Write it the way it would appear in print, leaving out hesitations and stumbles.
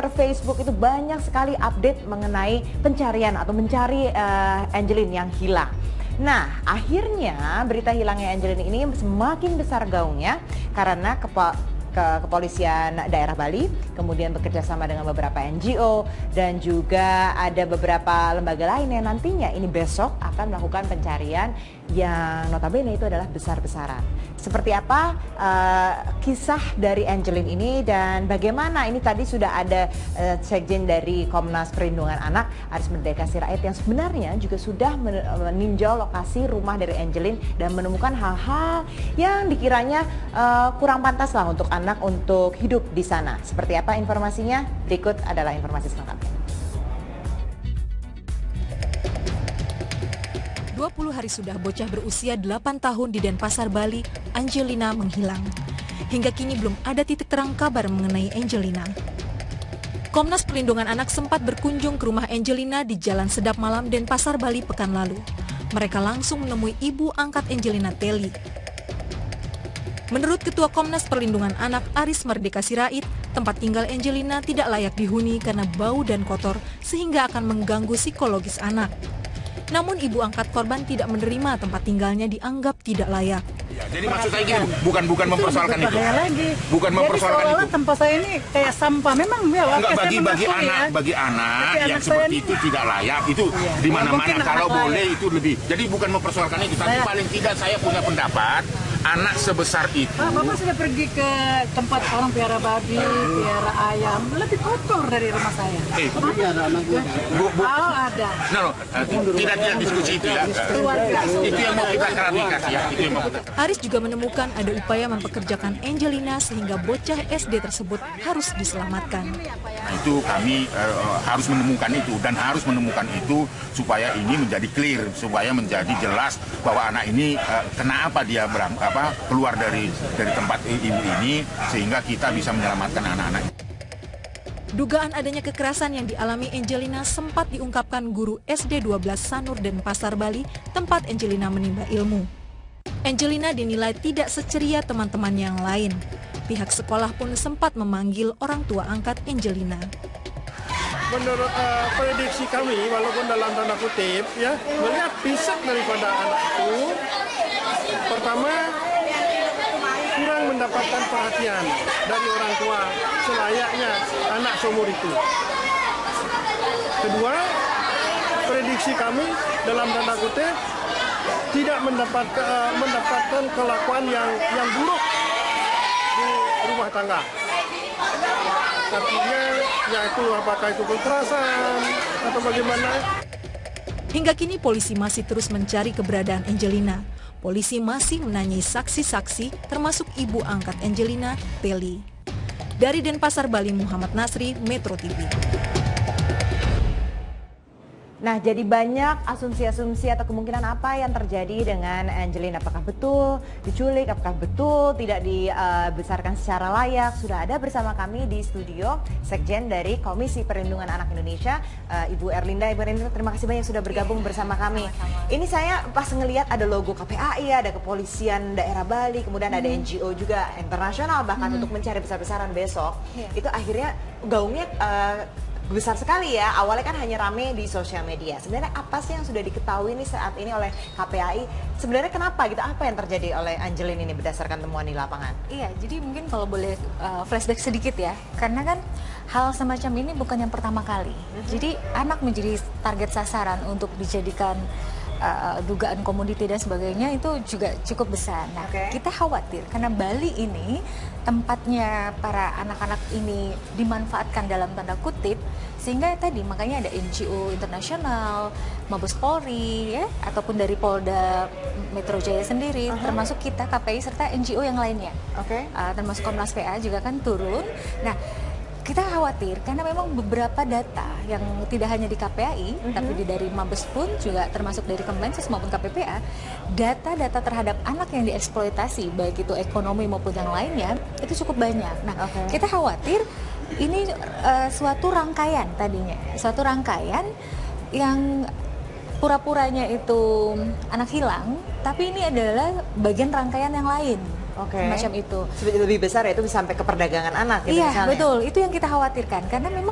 Facebook itu banyak sekali update mengenai pencarian atau mencari Angelin yang hilang. Nah, akhirnya berita hilangnya Angelin ini semakin besar gaungnya karena kepolisian daerah Bali kemudian bekerja sama dengan beberapa NGO dan juga ada beberapa lembaga lain yang nantinya ini besok akan melakukan pencarian yang notabene itu adalah besar-besaran. Seperti apa kisah dari Angelin ini dan bagaimana ini tadi sudah ada Sekjen dari Komnas Perlindungan Anak Aris Merdeka Sirait yang sebenarnya juga sudah meninjau lokasi rumah dari Angelin dan menemukan hal-hal yang dikiranya kurang pantas lah untuk anak untuk hidup di sana. Seperti apa informasinya? Berikut adalah informasi selengkapnya. 20 hari sudah bocah berusia 8 tahun di Denpasar, Bali, Angelina menghilang. Hingga kini belum ada titik terang kabar mengenai Angelina. Komnas Perlindungan Anak sempat berkunjung ke rumah Angelina di Jalan Sedap Malam, Denpasar, Bali pekan lalu. Mereka langsung menemui ibu angkat Angelina, Teli. Menurut Ketua Komnas Perlindungan Anak Aris Merdeka Sirait, tempat tinggal Angelina tidak layak dihuni karena bau dan kotor sehingga akan mengganggu psikologis anak. Namun ibu angkat korban tidak menerima tempat tinggalnya dianggap tidak layak. Ya, jadi maksud saya gini, bukan mempersoalkan itu. Bukan mempersoalkan itu. Tempat saya ini kayak sampah. Memang ya. Enggak bagi anak yang seperti itu tidak layak itu di mana-mana kalau boleh itu lebih. Jadi bukan mempersoalkan itu, tapi paling tidak saya punya pendapat anak sebesar itu. Bapak sudah pergi ke tempat orang piara babi, piara ayam, lebih kotor dari rumah saya. Ada. Tidak diskusi itu ya. Itu yang mau kita klarifikasi ya. Itu yang mau kita. Aris juga menemukan ada upaya mempekerjakan Angelina sehingga bocah SD tersebut harus diselamatkan. Nah, itu kami harus menemukan itu dan harus menemukan itu supaya ini menjadi clear, supaya menjadi jelas bahwa anak ini kenapa dia keluar dari tempat ibu ini sehingga kita bisa menyelamatkan anak-anak. Dugaan adanya kekerasan yang dialami Angelina sempat diungkapkan guru SD 12 Sanur Denpasar, Bali, tempat Angelina menimba ilmu. Angelina dinilai tidak seceria teman-teman yang lain. Pihak sekolah pun sempat memanggil orang tua angkat Angelina. Menurut prediksi kami, walaupun dalam tanda kutip, ya, melihat fisik daripada anak itu, pertama kurang mendapatkan perhatian dari orang tua selayaknya anak seumur itu. Kedua, prediksi kami dalam tanda kutip tidak mendapatkan kelakuan yang buruk di rumah tangga. Artinya, yaitu apakah itu kekerasan atau bagaimana. Hingga kini polisi masih terus mencari keberadaan Angelina. Polisi masih menanyai saksi-saksi termasuk ibu angkat Angelina, Teli. Dari Denpasar, Bali, Muhammad Nasri, Metro TV. Nah, jadi banyak asumsi-asumsi atau kemungkinan apa yang terjadi dengan Angelin. Apakah betul diculik, apakah betul tidak dibesarkan secara layak. Sudah ada bersama kami di studio Sekjen dari Komisi Perlindungan Anak Indonesia, Ibu Erlinda. Ibu Erlinda, terima kasih banyak sudah bergabung bersama kami. Ini saya pas ngelihat ada logo KPAI, ada kepolisian daerah Bali, kemudian ada NGO juga internasional bahkan untuk mencari besar-besaran besok. Itu akhirnya gaungnya besar sekali ya. Awalnya kan hanya rame di sosial media. Sebenarnya apa sih yang sudah diketahui nih saat ini oleh KPAI? Sebenarnya kenapa gitu? Apa yang terjadi oleh Angelin ini berdasarkan temuan di lapangan? Iya, jadi mungkin kalau boleh flashback sedikit ya. Karena kan hal semacam ini bukan yang pertama kali. Jadi anak menjadi target sasaran untuk dijadikan dugaan komoditi dan sebagainya itu juga cukup besar. Nah, kita khawatir karena Bali ini tempatnya para anak-anak ini dimanfaatkan dalam tanda kutip, sehingga tadi makanya ada NGO internasional, Mabes Polri, ya, ataupun dari Polda Metro Jaya sendiri, termasuk kita KPI serta NGO yang lainnya, termasuk Komnas PA juga kan turun. Nah, kita khawatir karena memang beberapa data yang tidak hanya di KPAI, tapi dari Mabes pun juga termasuk dari Kemensos maupun KPPA, data-data terhadap anak yang dieksploitasi, baik itu ekonomi maupun yang lainnya, itu cukup banyak. Nah, kita khawatir ini suatu rangkaian tadinya, suatu rangkaian yang pura-puranya itu anak hilang, tapi ini adalah bagian rangkaian yang lain. Macam itu. Lebih besar ya itu bisa sampai ke perdagangan anak gitu iya, misalnya. Betul. Itu yang kita khawatirkan karena memang